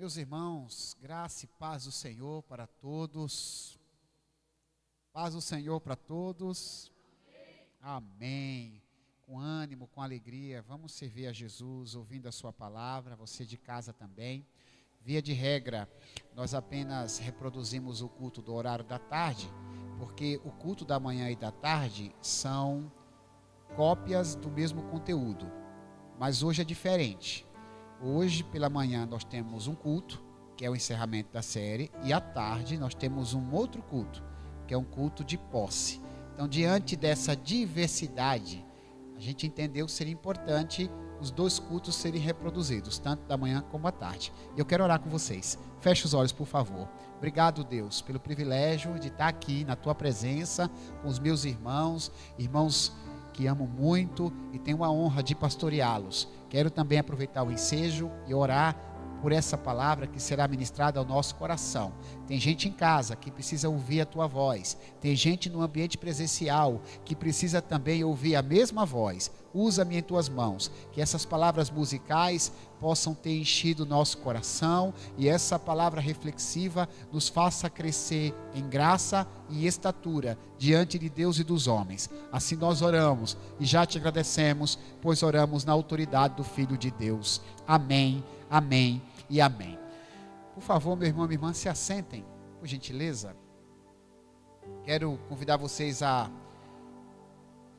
Meus irmãos, graça e paz do Senhor para todos. Paz do Senhor para todos. Amém. Com ânimo, com alegria, vamos servir a Jesus, ouvindo a sua palavra, você de casa também. Via de regra, nós apenas reproduzimos o culto do horário da tarde, porque o culto da manhã e da tarde são cópias do mesmo conteúdo. Mas hoje é diferente. Hoje pela manhã nós temos um culto, que é o encerramento da série, e à tarde nós temos um outro culto, que é um culto de posse. Então, diante dessa diversidade, a gente entendeu que seria importante os dois cultos serem reproduzidos, tanto da manhã como à tarde. E eu quero orar com vocês. Feche os olhos, por favor. Obrigado, Deus, pelo privilégio de estar aqui na tua presença, com os meus irmãos que amo muito e tenho a honra de pastoreá-los. Quero também aproveitar o ensejo e orar por essa palavra que será ministrada ao nosso coração. Tem gente em casa que precisa ouvir a tua voz. Tem gente no ambiente presencial que precisa também ouvir a mesma voz. Usa-me em tuas mãos, que essas palavras musicais possam ter enchido o nosso coração e essa palavra reflexiva nos faça crescer em graça e estatura diante de Deus e dos homens. Assim nós oramos e já te agradecemos, pois oramos na autoridade do Filho de Deus. Amém, amém e amém. Por favor, meu irmão e minha irmã, se assentem, por gentileza. Quero convidar vocês a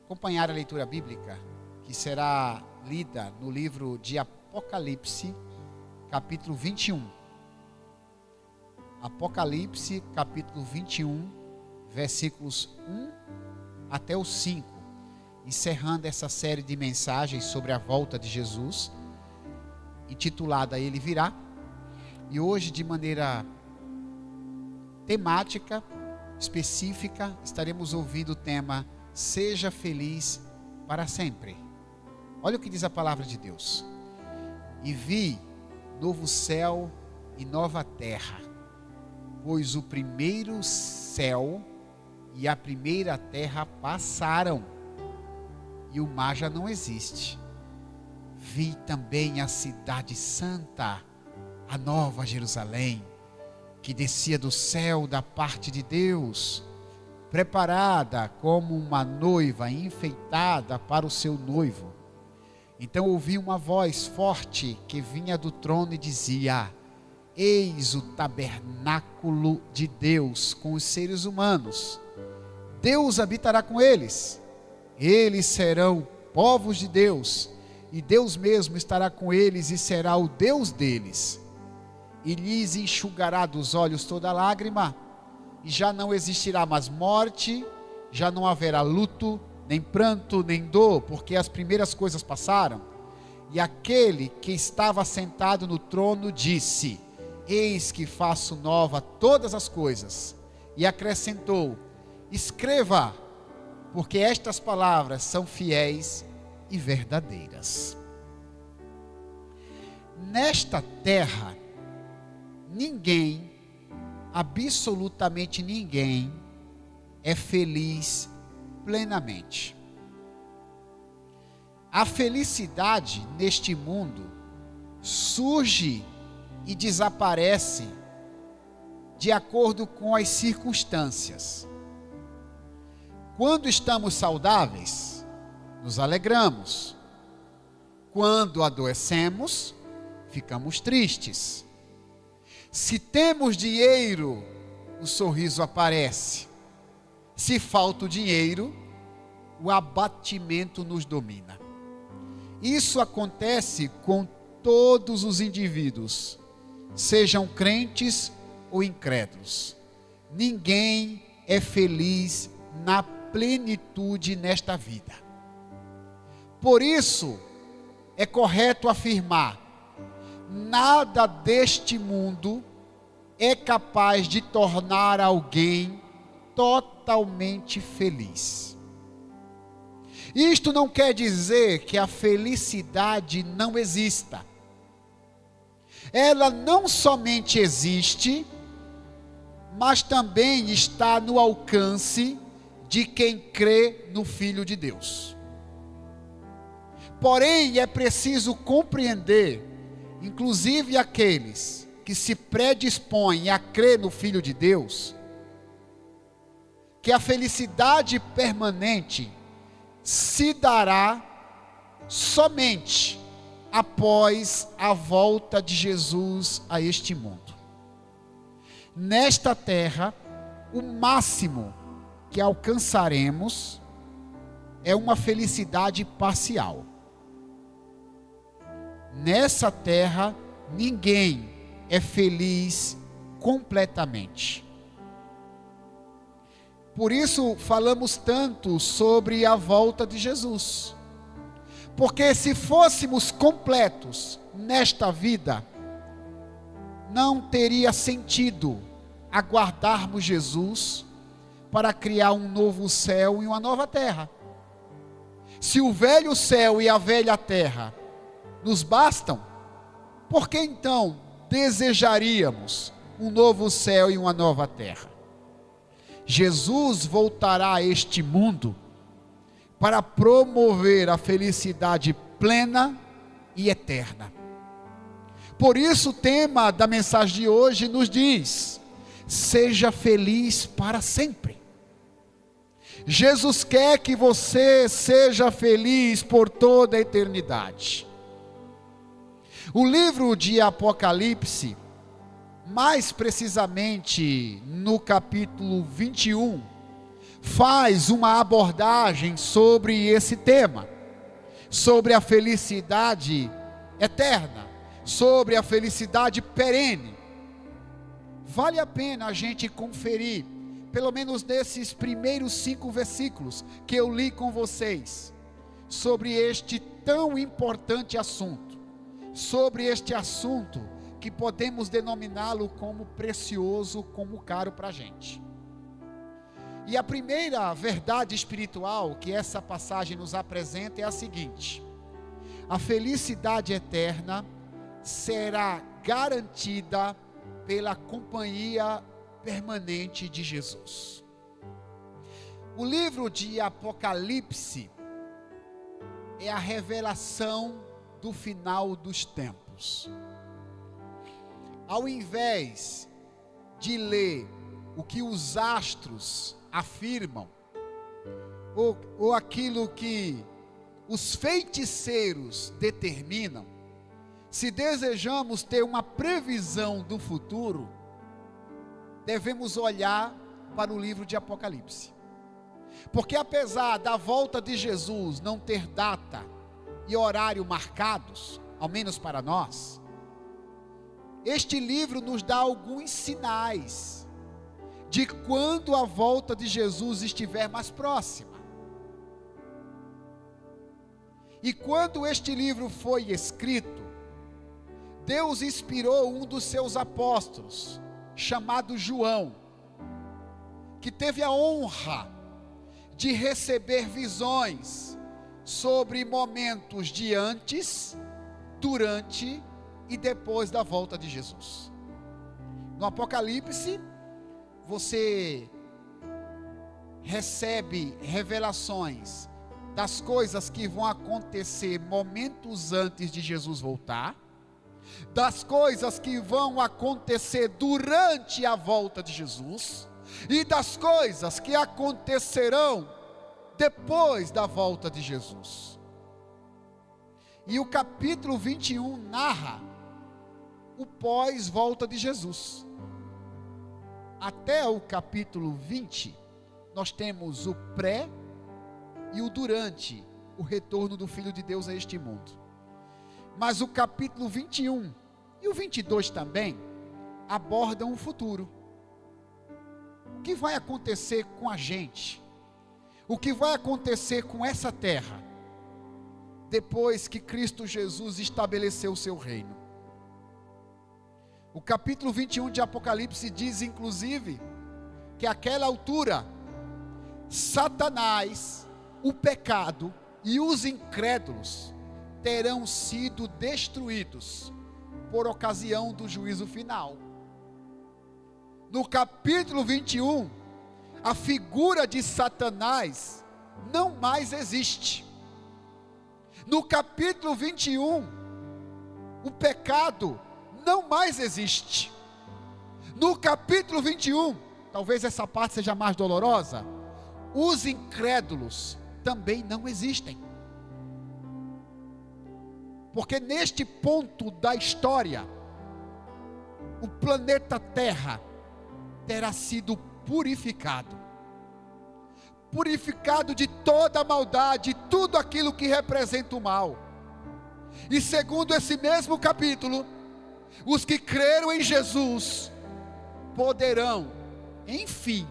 acompanhar a leitura bíblica, que será lida no livro de Apocalipse, capítulo 21. Apocalipse, capítulo 21, versículos 1 até o 5, encerrando essa série de mensagens sobre a volta de Jesus, intitulada Ele Virá. E hoje, de maneira temática, específica, estaremos ouvindo o tema Seja Feliz para Sempre. Olha o que diz a palavra de Deus. E vi novo céu e nova terra, pois o primeiro céu e a primeira terra passaram, e o mar já não existe. Vi também a cidade santa, a nova Jerusalém, que descia do céu da parte de Deus, preparada como uma noiva enfeitada para o seu noivo. Então ouvi uma voz forte que vinha do trono e dizia: Eis o tabernáculo de Deus com os seres humanos. Deus habitará com eles. Eles serão povos de Deus, e Deus mesmo estará com eles e será o Deus deles. E lhes enxugará dos olhos toda lágrima, e já não existirá mais morte, já não haverá luto, nem pranto, nem dor, porque as primeiras coisas passaram. E aquele que estava sentado no trono disse: Eis que faço nova todas as coisas. E acrescentou: Escreva, porque estas palavras são fiéis e verdadeiras. Nesta terra, ninguém, absolutamente ninguém, é feliz plenamente. A felicidade neste mundo surge e desaparece de acordo com as circunstâncias. Quando estamos saudáveis, nos alegramos. Quando adoecemos, ficamos tristes. Se temos dinheiro, o sorriso aparece. Se falta o dinheiro, o abatimento nos domina. Isso acontece com todos os indivíduos, sejam crentes ou incrédulos. Ninguém é feliz na plenitude nesta vida. Por isso, é correto afirmar: nada deste mundo é capaz de tornar alguém totalmente feliz. Isto não quer dizer que a felicidade não exista. Ela não somente existe, mas também está no alcance de quem crê no Filho de Deus. Porém, é preciso compreender, inclusive aqueles que se predispõe a crer no Filho de Deus, que a felicidade permanente se dará somente após a volta de Jesus a este mundo. Nesta terra, o máximo que alcançaremos é uma felicidade parcial. Nessa terra, ninguém é feliz completamente. Por isso falamos tanto sobre a volta de Jesus. Porque se fôssemos completos nesta vida, não teria sentido aguardarmos Jesus para criar um novo céu e uma nova terra. Se o velho céu e a velha terra nos bastam, por que então desejaríamos um novo céu e uma nova terra? Jesus voltará a este mundo para promover a felicidade plena e eterna. Por isso o tema da mensagem de hoje nos diz: seja feliz para sempre. Jesus quer que você seja feliz por toda a eternidade. O livro de Apocalipse, mais precisamente no capítulo 21, faz uma abordagem sobre esse tema, sobre a felicidade eterna, sobre a felicidade perene. Vale a pena a gente conferir, pelo menos desses primeiros 5 versículos que eu li com vocês, sobre este tão importante assunto, sobre este assunto que podemos denominá-lo como precioso, como caro para a gente. E a primeira verdade espiritual que essa passagem nos apresenta é a seguinte: a felicidade eterna será garantida pela companhia permanente de Jesus. O livro de Apocalipse é a revelação do final dos tempos. Ao invés de ler o que os astros afirmam, ou aquilo que os feiticeiros determinam, se desejamos ter uma previsão do futuro, devemos olhar para o livro de Apocalipse. Porque apesar da volta de Jesus não ter data e horário marcados, ao menos para nós, este livro nos dá alguns sinais de quando a volta de Jesus estiver mais próxima. E quando este livro foi escrito, Deus inspirou um dos seus apóstolos, chamado João, que teve a honra de receber visões sobre momentos de antes, durante e depois da volta de Jesus. No Apocalipse, você recebe revelações das coisas que vão acontecer momentos antes de Jesus voltar, das coisas que vão acontecer durante a volta de Jesus e das coisas que acontecerão depois da volta de Jesus. E o capítulo 21 narra o pós-volta de Jesus. Até o capítulo 20, nós temos o pré e o durante o retorno do Filho de Deus a este mundo. Mas o capítulo 21 e o 22 também abordam o futuro. O que vai acontecer com a gente? O que vai acontecer com essa terra depois que Cristo Jesus estabeleceu o seu reino? O capítulo 21 de Apocalipse diz, inclusive, que àquela altura, Satanás, o pecado e os incrédulos terão sido destruídos por ocasião do juízo final. No capítulo 21, a figura de Satanás não mais existe. No capítulo 21, o pecado não mais existe. No capítulo 21, talvez essa parte seja mais dolorosa, os incrédulos também não existem. Porque neste ponto da história, o planeta Terra terá sido purificado de toda a maldade, tudo aquilo que representa o mal. E segundo esse mesmo capítulo, os que creram em Jesus poderão, enfim,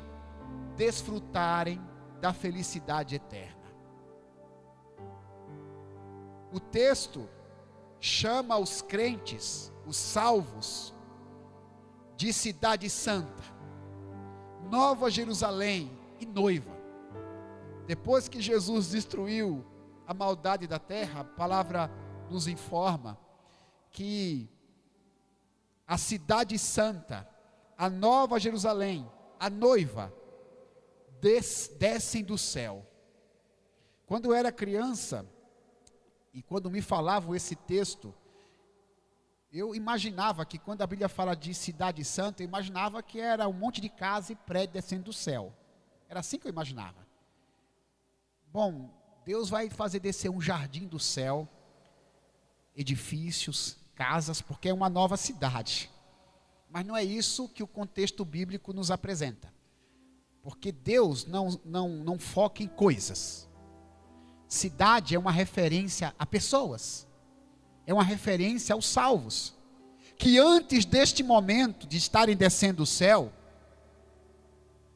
desfrutarem da felicidade eterna. O texto chama os crentes, os salvos, de cidade santa, Nova Jerusalém e noiva. Depois que Jesus destruiu a maldade da terra, a palavra nos informa que a cidade santa, a Nova Jerusalém, a noiva, descem do céu. Quando eu era criança, e quando me falavam esse texto, eu imaginava que quando a Bíblia fala de cidade santa, eu imaginava que era um monte de casa e prédio descendo do céu. Era assim que eu imaginava. Bom, Deus vai fazer descer um jardim do céu, edifícios, casas, porque é uma nova cidade. Mas não é isso que o contexto bíblico nos apresenta. Porque Deus não foca em coisas. Cidade é uma referência a pessoas. É uma referência aos salvos. Que antes deste momento de estarem descendo o céu,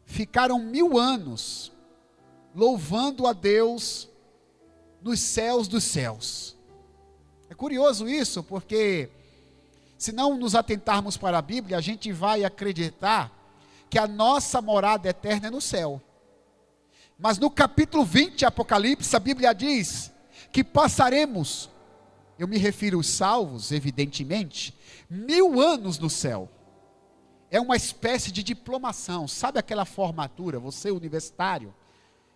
ficaram 1000 anos louvando a Deus nos céus dos céus. É curioso isso, porque se não nos atentarmos para a Bíblia, a gente vai acreditar que a nossa morada eterna é no céu. Mas no capítulo 20 de Apocalipse, a Bíblia diz que passaremos, eu me refiro aos salvos, evidentemente, 1000 anos no céu. É uma espécie de diplomação. Sabe aquela formatura, você universitário,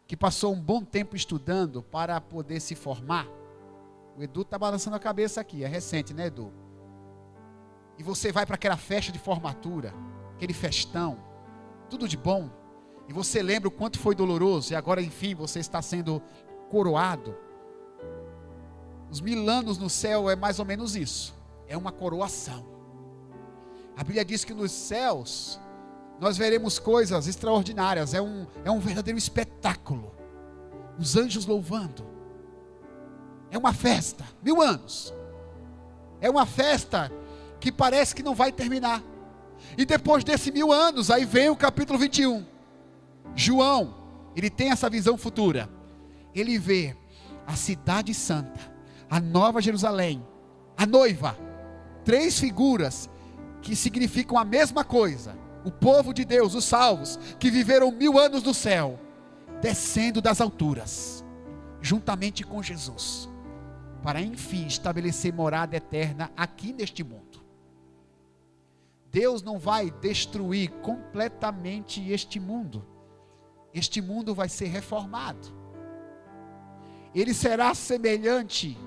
que passou um bom tempo estudando para poder se formar? O Edu está balançando a cabeça aqui, é recente, né, Edu? E você vai para aquela festa de formatura, aquele festão, tudo de bom, e você lembra o quanto foi doloroso, e agora enfim você está sendo coroado. Os 1000 anos no céu é mais ou menos isso, é uma coroação. A Bíblia diz que nos céus nós veremos coisas extraordinárias, é um verdadeiro espetáculo, os anjos louvando, é uma festa, 1000 anos, é uma festa que parece que não vai terminar. E depois desses 1000 anos, aí vem o capítulo 21. João, ele tem essa visão futura. Ele vê a cidade santa, a Nova Jerusalém, a noiva. 3 figuras que significam a mesma coisa. O povo de Deus, os salvos, que viveram 1000 anos no céu, descendo das alturas, juntamente com Jesus, para enfim estabelecer morada eterna aqui neste mundo. Deus não vai destruir completamente este mundo. Este mundo vai ser reformado. Ele será semelhante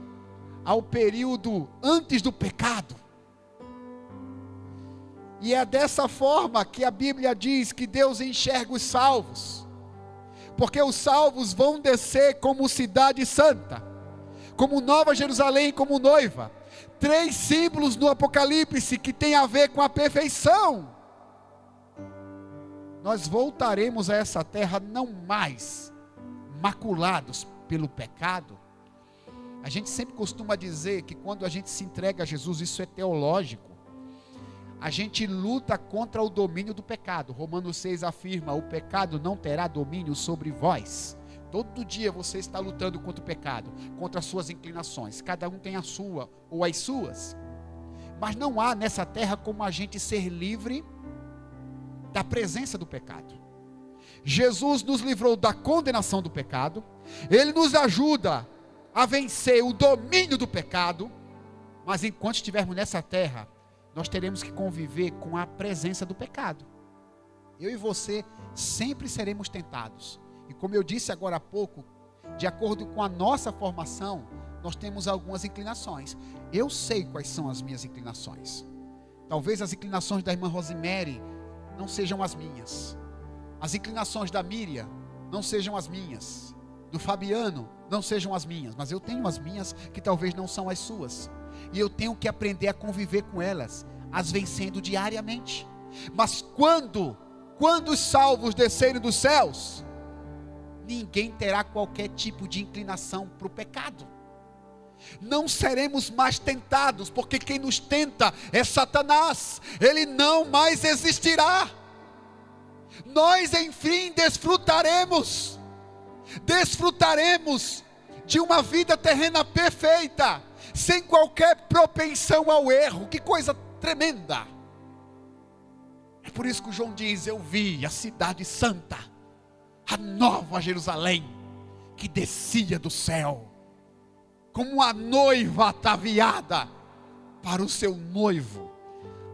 ao período antes do pecado. E é dessa forma que a Bíblia diz que Deus enxerga os salvos. Porque os salvos vão descer como cidade santa, como Nova Jerusalém, como noiva. 3 símbolos no Apocalipse que tem a ver com a perfeição. Nós voltaremos a essa terra não mais maculados pelo pecado. A gente sempre costuma dizer que quando a gente se entrega a Jesus, isso é teológico. A gente luta contra o domínio do pecado. Romanos 6 afirma: o pecado não terá domínio sobre vós. Todo dia você está lutando contra o pecado, contra as suas inclinações. Cada um tem a sua ou as suas. Mas não há nessa terra como a gente ser livre da presença do pecado. Jesus nos livrou da condenação do pecado. Ele nos ajuda a vencer o domínio do pecado. Mas enquanto estivermos nessa terra, nós teremos que conviver com a presença do pecado. Eu e você sempre seremos tentados. E como eu disse agora há pouco, de acordo com a nossa formação, nós temos algumas inclinações. Eu sei quais são as minhas inclinações. Talvez as inclinações da irmã Rosemary não sejam as minhas. As inclinações da Miriam não sejam as minhas. Do Fabiano não sejam as minhas. Mas eu tenho as minhas que talvez não são as suas. E eu tenho que aprender a conviver com elas, as vencendo diariamente. Mas quando os salvos descerem dos céus, ninguém terá qualquer tipo de inclinação para o pecado. Não seremos mais tentados, porque quem nos tenta é Satanás. Ele não mais existirá. Nós, enfim, desfrutaremos de uma vida terrena perfeita, sem qualquer propensão ao erro. Que coisa tremenda! É por isso que o João diz: eu vi a cidade santa, a nova Jerusalém, que descia do céu, como uma noiva ataviada para o seu noivo.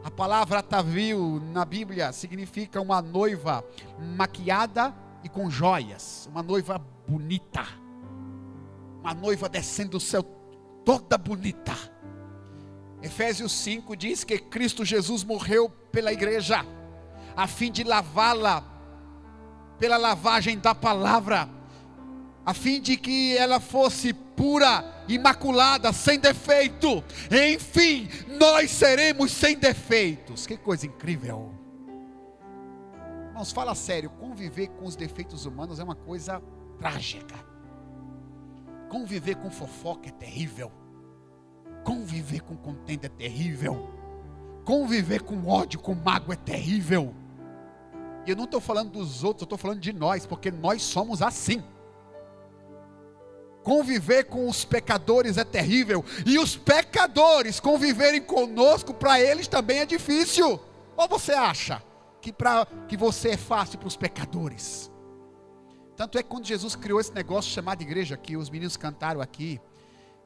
A palavra atavio na Bíblia significa uma noiva maquiada e com joias, uma noiva bonita, uma noiva descendo do céu toda bonita. Efésios 5 diz que Cristo Jesus morreu pela igreja, a fim de lavá-la pela lavagem da palavra, a fim de que ela fosse pura, imaculada, sem defeito. Enfim, nós seremos sem defeitos. Que coisa incrível! Irmãos, fala sério, conviver com os defeitos humanos é uma coisa trágica. Conviver com fofoca é terrível. Conviver com contenda é terrível. Conviver com ódio, com mágoa é terrível. E eu não estou falando dos outros, eu estou falando de nós, porque nós somos assim. Conviver com os pecadores é terrível. E os pecadores conviverem conosco, para eles também é difícil. Ou você acha que você é fácil para os pecadores? Tanto é que quando Jesus criou esse negócio chamado igreja, que os meninos cantaram aqui,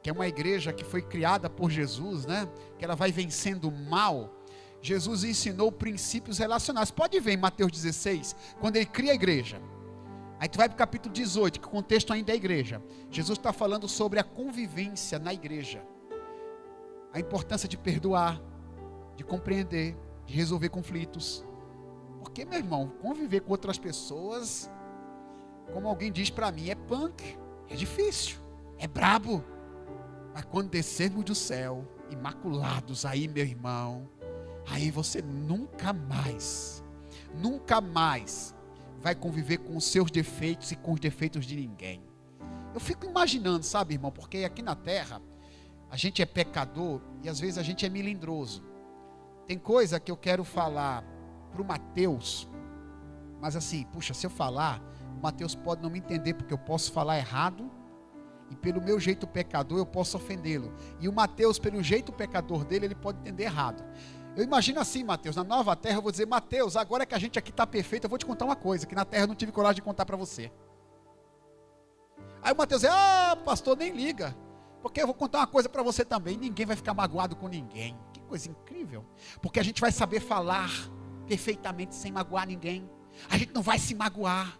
que é uma igreja que foi criada por Jesus, né? Que ela vai vencendo o mal. Jesus ensinou princípios relacionais. Pode ver em Mateus 16, quando ele cria a igreja. Aí tu vai para o capítulo 18, que o contexto ainda é a igreja. Jesus está falando sobre a convivência na igreja. A importância de perdoar, de compreender, de resolver conflitos. Porque, meu irmão, conviver com outras pessoas, como alguém diz para mim, é punk, é difícil, é brabo. Mas quando descermos do céu, imaculados, aí, meu irmão, aí você nunca mais vai conviver com os seus defeitos e com os defeitos de ninguém. Eu fico imaginando, sabe, irmão, porque aqui na terra, a gente é pecador e às vezes a gente é melindroso. Tem coisa que eu quero falar para o Mateus, mas assim, puxa, se eu falar, o Mateus pode não me entender, porque eu posso falar errado, e pelo meu jeito pecador eu posso ofendê-lo. E o Mateus, pelo jeito pecador dele, ele pode entender errado. Eu imagino assim, Mateus, na nova terra eu vou dizer: Mateus, agora que a gente aqui está perfeito, eu vou te contar uma coisa, que na terra eu não tive coragem de contar para você. Aí o Mateus diz: pastor, nem liga, porque eu vou contar uma coisa para você também. Ninguém vai ficar magoado com ninguém. Que coisa incrível, porque a gente vai saber falar perfeitamente sem magoar ninguém. A gente não vai se magoar.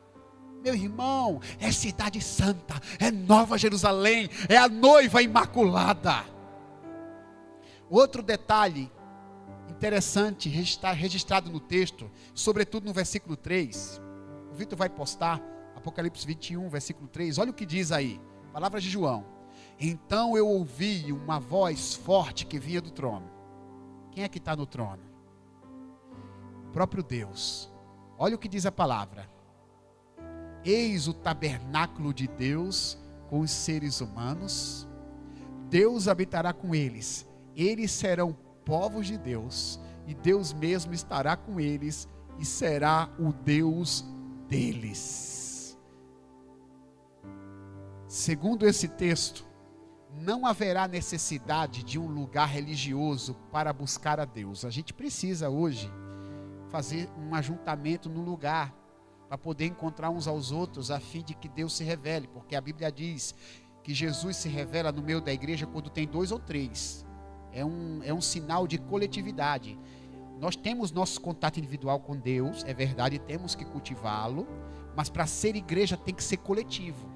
Meu irmão, é cidade santa, é Nova Jerusalém, é a noiva imaculada. Outro detalhe interessante, está registrado no texto, sobretudo no versículo 3. O Vitor vai postar, Apocalipse 21, versículo 3. Olha o que diz aí, palavras de João. Então eu ouvi uma voz forte que vinha do trono. Quem é que está no trono? O próprio Deus. Olha o que diz a palavra: eis o tabernáculo de Deus com os seres humanos. Deus habitará com eles. Eles serão povos de Deus, e Deus mesmo estará com eles e será o Deus deles. Segundo esse texto, não haverá necessidade de um lugar religioso para buscar a Deus. A gente precisa hoje fazer um ajuntamento no lugar para poder encontrar uns aos outros, a fim de que Deus se revele, porque a Bíblia diz que Jesus se revela no meio da igreja quando tem 2 ou 3. É um sinal de coletividade. Nós temos nosso contato individual com Deus, é verdade, temos que cultivá-lo, mas para ser igreja tem que ser coletivo.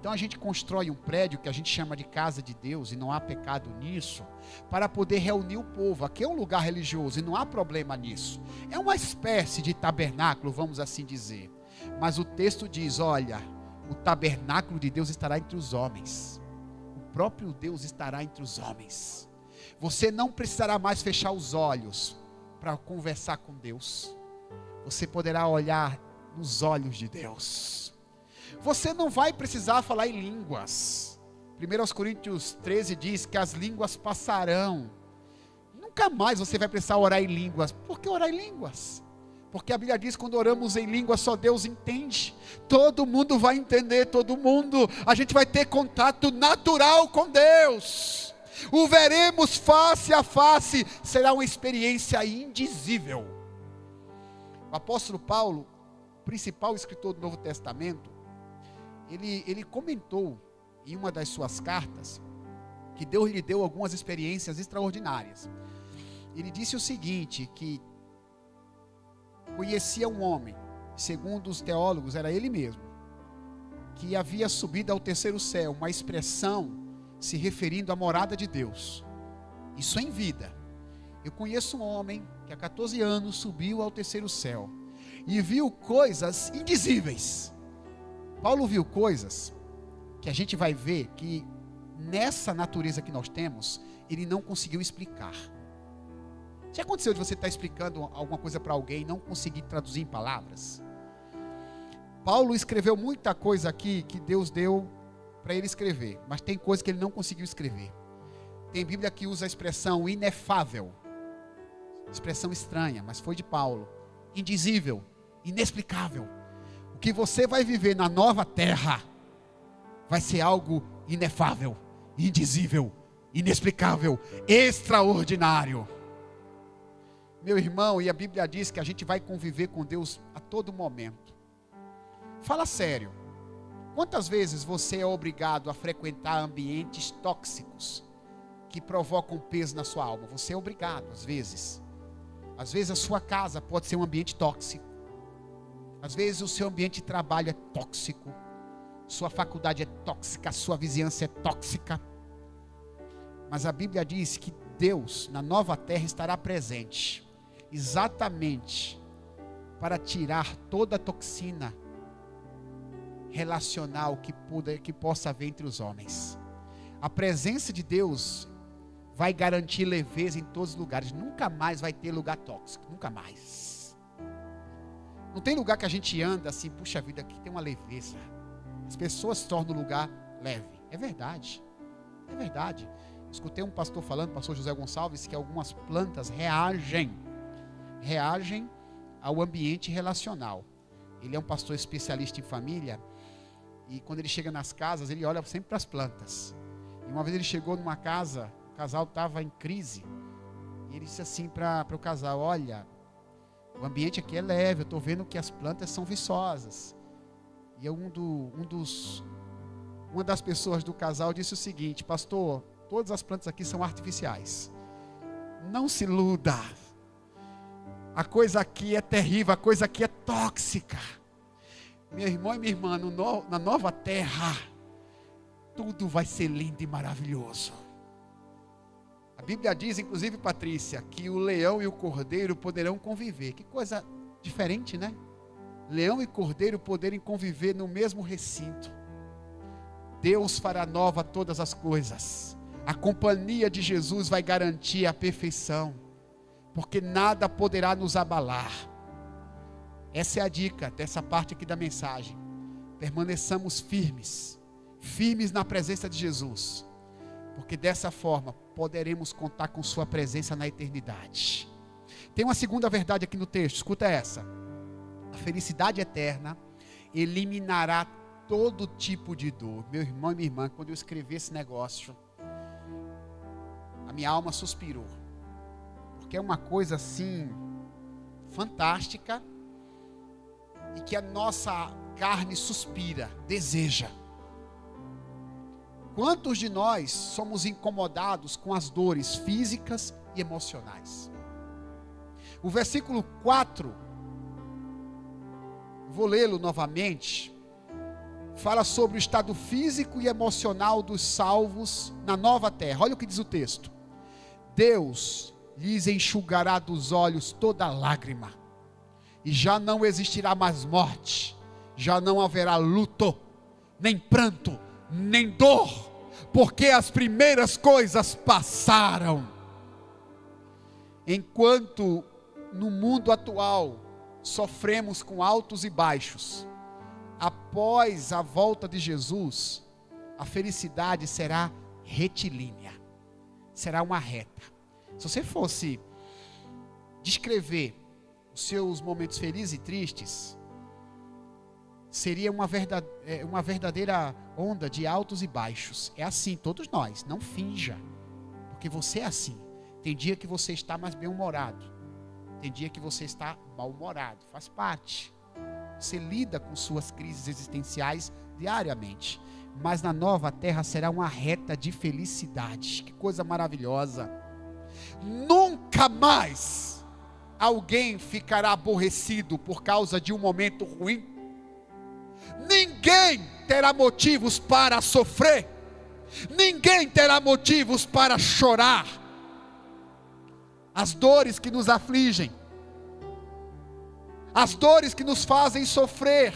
Então a gente constrói um prédio que a gente chama de casa de Deus, e não há pecado nisso, para poder reunir o povo. Aqui é um lugar religioso e não há problema nisso. É uma espécie de tabernáculo, vamos assim dizer. Mas o texto diz, olha, o tabernáculo de Deus estará entre os homens. O próprio Deus estará entre os homens. Você não precisará mais fechar os olhos para conversar com Deus. Você poderá olhar nos olhos de Deus. Você não vai precisar falar em línguas. 1 Coríntios 13 diz que as línguas passarão. Nunca mais você vai precisar orar em línguas. Por que orar em línguas? Porque a Bíblia diz que quando oramos em línguas só Deus entende. Todo mundo vai entender, todo mundo. A gente vai ter contato natural com Deus. O veremos face a face. Será uma experiência indizível. O apóstolo Paulo, principal escritor do Novo Testamento, ele comentou em uma das suas cartas que Deus lhe deu algumas experiências extraordinárias. Ele disse o seguinte, que conhecia um homem, segundo os teólogos era ele mesmo, que havia subido ao terceiro céu, uma expressão se referindo à morada de Deus. Isso em vida. Eu conheço um homem que há 14 anos subiu ao terceiro céu e viu coisas indizíveis. Paulo viu coisas que a gente vai ver que nessa natureza que nós temos, ele não conseguiu explicar. Já aconteceu de você estar explicando alguma coisa para alguém e não conseguir traduzir em palavras? Paulo escreveu muita coisa aqui que Deus deu para ele escrever, mas tem coisa que ele não conseguiu escrever. Tem Bíblia que usa a expressão inefável, expressão estranha, mas foi de Paulo. Indizível, inexplicável. O que você vai viver na nova terra vai ser algo inefável, indizível, inexplicável, extraordinário. Meu irmão, e a Bíblia diz que a gente vai conviver com Deus a todo momento. Fala sério. Quantas vezes você é obrigado a frequentar ambientes tóxicos que provocam peso na sua alma? Você é obrigado, às vezes. Às vezes a sua casa pode ser um ambiente tóxico. Às vezes o seu ambiente de trabalho é tóxico. Sua faculdade é tóxica, sua vizinhança é tóxica. Mas a Bíblia diz que Deus, na nova terra, estará presente. Exatamente para tirar toda a toxina relacional que possa haver entre os homens. A presença de Deus vai garantir leveza em todos os lugares. Nunca mais vai ter lugar tóxico, nunca mais. Não tem lugar que a gente anda assim, puxa vida, aqui tem uma leveza. As pessoas tornam o lugar leve. É verdade, é verdade. Escutei um pastor falando, pastor José Gonçalves, que algumas plantas reagem ao ambiente relacional. Ele é um pastor especialista em família, e quando ele chega nas casas, ele olha sempre para as plantas. E uma vez ele chegou numa casa, o casal estava em crise, e ele disse assim para o casal: olha, o ambiente aqui é leve, eu estou vendo que as plantas são viçosas. E uma das pessoas do casal disse o seguinte: pastor, todas as plantas aqui são artificiais. Não se iluda. A coisa aqui é terrível, a coisa aqui é tóxica. Meu irmão e minha irmã, na nova terra, tudo vai ser lindo e maravilhoso. A Bíblia diz, inclusive, Patrícia, que o leão e o cordeiro poderão conviver. Que coisa diferente, né? Leão e cordeiro poderem conviver no mesmo recinto. Deus fará nova todas as coisas. A companhia de Jesus vai garantir a perfeição, porque nada poderá nos abalar. Essa é a dica dessa parte aqui da mensagem. Permaneçamos firmes na presença de Jesus, porque dessa forma poderemos contar com sua presença na eternidade. Tem uma segunda verdade aqui no texto, escuta essa: a felicidade eterna eliminará todo tipo de dor. Meu irmão e minha irmã, quando eu escrevi esse negócio, a minha alma suspirou, porque é uma coisa assim fantástica, e que a nossa carne suspira, deseja. Quantos de nós somos incomodados com as dores físicas e emocionais? O versículo 4, vou lê-lo novamente. fala sobre o estado físico e emocional dos salvos na nova terra. Olha o que diz o texto: Deus lhes enxugará dos olhos toda lágrima, e já não existirá mais morte, já não haverá luto, nem pranto, nem dor, porque as primeiras coisas passaram. Enquanto no mundo atual sofremos com altos e baixos, após a volta de Jesus, a felicidade será retilínea, será uma reta. Se você fosse descrever os seus momentos felizes e tristes, seria uma verdadeira onda de altos e baixos. É assim, todos nós, não finja, porque você é assim. Tem dia que você está mais bem-humorado, tem dia que você está mal-humorado, faz parte. Você lida com suas crises existenciais diariamente, mas na nova terra será uma reta de felicidade. Que coisa maravilhosa! Nunca mais alguém ficará aborrecido por causa de um momento ruim. Ninguém terá motivos para sofrer, ninguém terá motivos para chorar. As dores que nos afligem, as dores que nos fazem sofrer,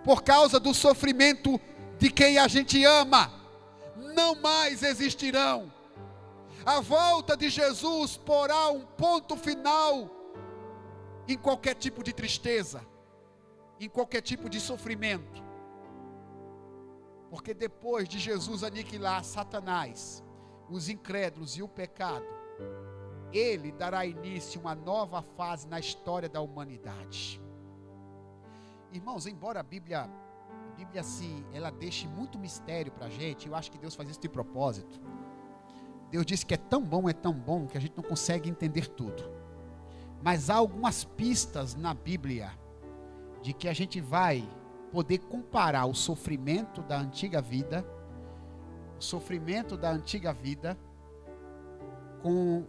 por causa do sofrimento de quem a gente ama, não mais existirão. A volta de Jesus porá um ponto final em qualquer tipo de tristeza, em qualquer tipo de sofrimento, porque depois de Jesus aniquilar Satanás, os incrédulos e o pecado, Ele dará início a uma nova fase na história da humanidade. Irmãos, embora a Bíblia assim, ela deixe muito mistério para a gente, eu acho que Deus faz isso de propósito. Deus disse que é tão bom que a gente não consegue entender tudo. Mas há algumas pistas na Bíblia de que a gente vai poder comparar o sofrimento da antiga vida, com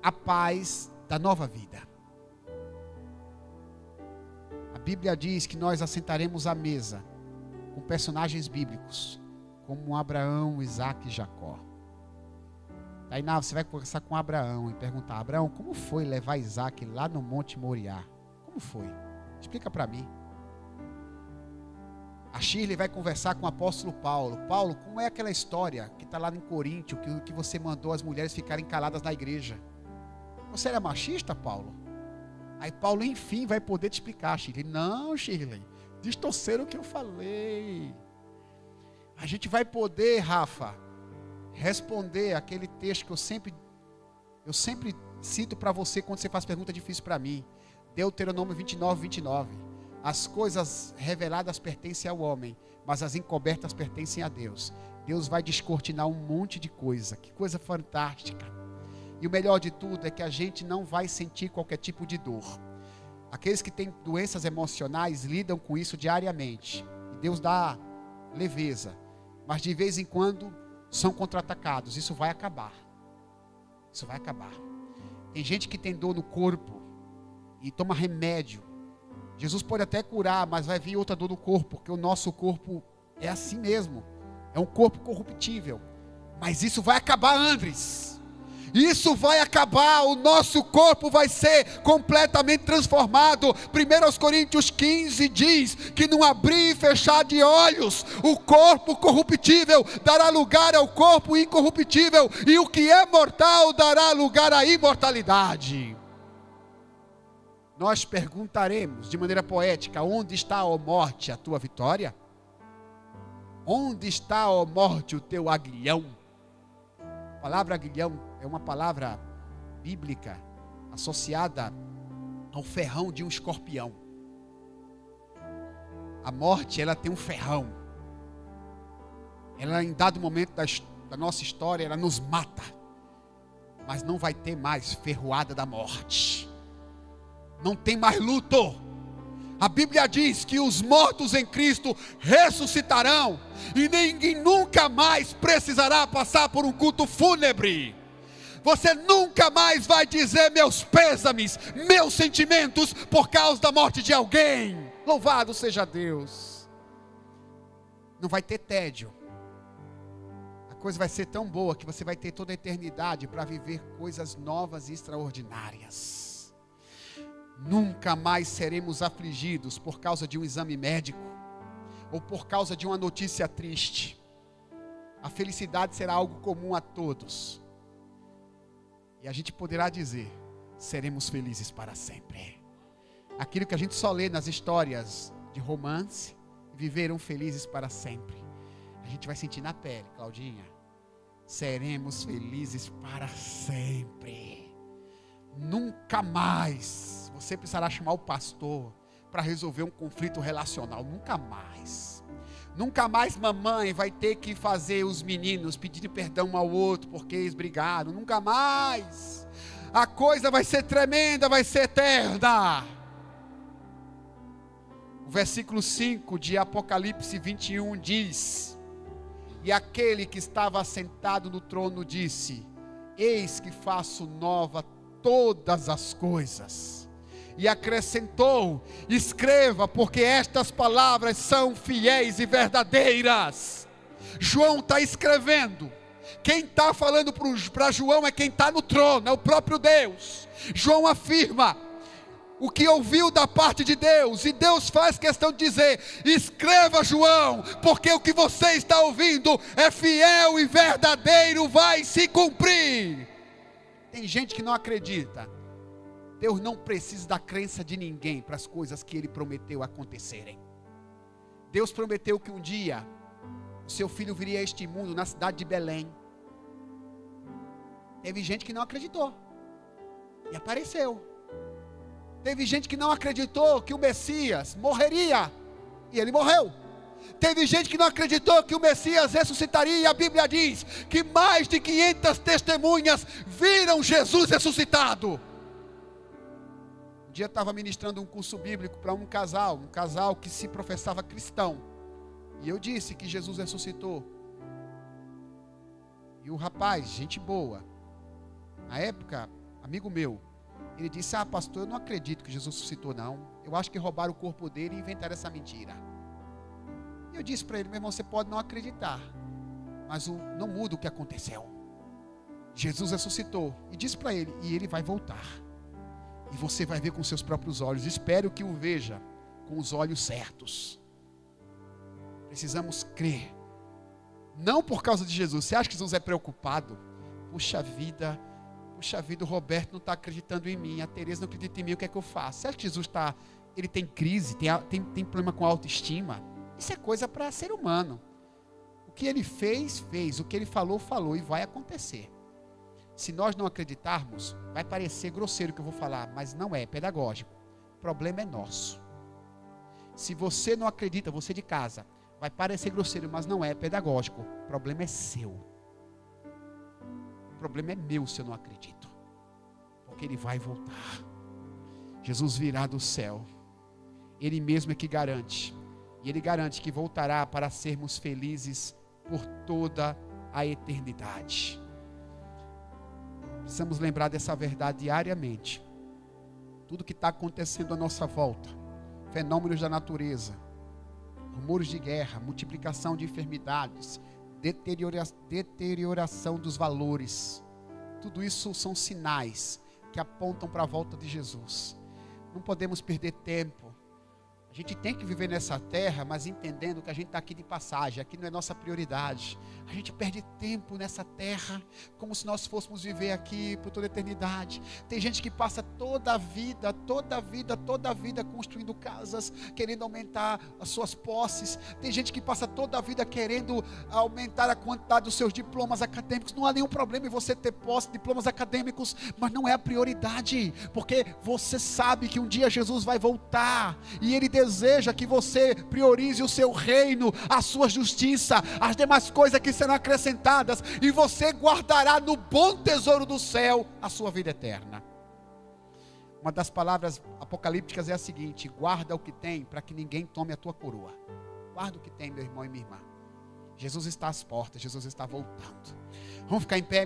a paz da nova vida. A Bíblia diz que nós assentaremos à mesa com personagens bíblicos, como Abraão, Isaac e Jacó. Aí você vai conversar com Abraão e perguntar: Abraão, como foi levar Isaac lá no Monte Moriá? Como foi? Explica para mim. A Shirley vai conversar com o apóstolo Paulo. Paulo, como é aquela história que está lá em Coríntio, que você mandou as mulheres ficarem caladas na igreja? Você era machista, Paulo? Aí Paulo, enfim, vai poder te explicar, Shirley. Não, Shirley, distorceram o que eu falei. A gente vai poder, Rafa, responder aquele texto que eu sempre cito para você quando você faz pergunta difícil para mim. Deuteronômio 29:29. As coisas reveladas pertencem ao homem, mas as encobertas pertencem a Deus. Deus vai descortinar um monte de coisa. Que coisa fantástica. E o melhor de tudo é que a gente não vai sentir qualquer tipo de dor. Aqueles que têm doenças emocionais lidam com isso diariamente. E Deus dá leveza. Mas de vez em quando são contra-atacados. Isso vai acabar. Isso vai acabar. Tem gente que tem dor no corpo e toma remédio. Jesus pode até curar, mas vai vir outra dor no corpo, porque o nosso corpo é assim mesmo. É um corpo corruptível. Mas isso vai acabar, Andres. Isso vai acabar, o nosso corpo vai ser completamente transformado. 1 Coríntios 15 diz que num abrir e fechar de olhos, o corpo corruptível dará lugar ao corpo incorruptível, e o que é mortal dará lugar à imortalidade. Nós perguntaremos de maneira poética: onde está, ó morte, a tua vitória? Onde está, ó morte, o teu aguilhão? A palavra aguilhão é uma palavra bíblica associada ao ferrão de um escorpião. A morte, ela tem um ferrão. Ela, em dado momento da nossa história, ela nos mata. Mas não vai ter mais ferroada da morte. Não tem mais luto. A Bíblia diz que os mortos em Cristo ressuscitarão, e ninguém nunca mais precisará passar por um culto fúnebre. Você nunca mais vai dizer meus pêsames, meus sentimentos por causa da morte de alguém. Louvado seja Deus. Não vai ter tédio. A coisa vai ser tão boa que você vai ter toda a eternidade para viver coisas novas e extraordinárias. Nunca mais seremos afligidos por causa de um exame médico ou por causa de uma notícia triste. A felicidade será algo comum a todos. E a gente poderá dizer: seremos felizes para sempre. Aquilo que a gente só lê nas histórias de romance, viveram felizes para sempre. A gente vai sentir na pele, Claudinha. Seremos felizes para sempre. Nunca mais você precisará chamar o pastor para resolver um conflito relacional. Nunca mais. Nunca mais mamãe vai ter que fazer os meninos pedir perdão um ao outro porque eles brigaram. Nunca mais. A coisa vai ser tremenda, vai ser eterna. O versículo 5 de Apocalipse 21 diz: e aquele que estava assentado no trono disse: eis que faço nova todas as coisas. E acrescentou: escreva, porque estas palavras são fiéis e verdadeiras. João está escrevendo. Quem está falando para João é quem está no trono, é o próprio Deus. João afirma o que ouviu da parte de Deus, e Deus faz questão de dizer: escreva, João, porque o que você está ouvindo é fiel e verdadeiro, vai se cumprir. Tem gente que não acredita. Deus não precisa da crença de ninguém para as coisas que Ele prometeu acontecerem. Deus prometeu que um dia o seu filho viria a este mundo na cidade de Belém. Teve gente que não acreditou e apareceu. Teve gente que não acreditou que o Messias morreria e ele morreu. Teve gente que não acreditou que o Messias ressuscitaria, e a Bíblia diz que mais de 500 testemunhas viram Jesus ressuscitado. Um dia eu estava ministrando um curso bíblico para um casal que se professava cristão, e eu disse que Jesus ressuscitou. E o rapaz, gente boa, na época, amigo meu, ele disse: pastor, eu não acredito que Jesus ressuscitou não. Eu acho que roubaram o corpo dele e inventaram essa mentira. E eu disse para ele: meu irmão, você pode não acreditar, mas não muda o que aconteceu. Jesus ressuscitou. E disse para ele: e ele vai voltar. E você vai ver com seus próprios olhos. Espero que o veja com os olhos certos. Precisamos crer. Não por causa de Jesus. Você acha que Jesus é preocupado? Puxa vida, o Roberto não está acreditando em mim, a Tereza não acredita em mim, o que é que eu faço? Você acha que Jesus ele tem crise, tem problema com autoestima? Isso é coisa para ser humano. O que ele fez, o que ele falou e vai acontecer. Se nós não acreditarmos, vai parecer grosseiro o que eu vou falar, mas não é pedagógico. O problema é nosso. Se você não acredita, você de casa, vai parecer grosseiro, mas não é pedagógico. O problema é seu. O problema é meu se eu não acredito. Porque ele vai voltar. Jesus virá do céu. Ele mesmo é que garante. E ele garante que voltará para sermos felizes por toda a eternidade. Precisamos lembrar dessa verdade diariamente. Tudo que está acontecendo à nossa volta, fenômenos da natureza, rumores de guerra, multiplicação de enfermidades, deterioração dos valores, tudo isso são sinais que apontam para a volta de Jesus. Não podemos perder tempo. A gente tem que viver nessa terra, mas entendendo que a gente está aqui de passagem, aqui não é nossa prioridade. A gente perde tempo nessa terra, como se nós fôssemos viver aqui por toda a eternidade. Tem gente que passa toda a vida construindo casas, querendo aumentar as suas posses. Tem gente que passa toda a vida querendo aumentar a quantidade dos seus diplomas acadêmicos. Não há nenhum problema em você ter posse, diplomas acadêmicos, mas não é a prioridade, porque você sabe que um dia Jesus vai voltar, e Ele deseja que você priorize o seu reino, a sua justiça, as demais coisas que serão acrescentadas, e você guardará no bom tesouro do céu a sua vida eterna. Uma das palavras apocalípticas é a seguinte: guarda o que tem, para que ninguém tome a tua coroa. Guarda o que tem, meu irmão e minha irmã. Jesus está às portas, Jesus está voltando. Vamos ficar em pé, meu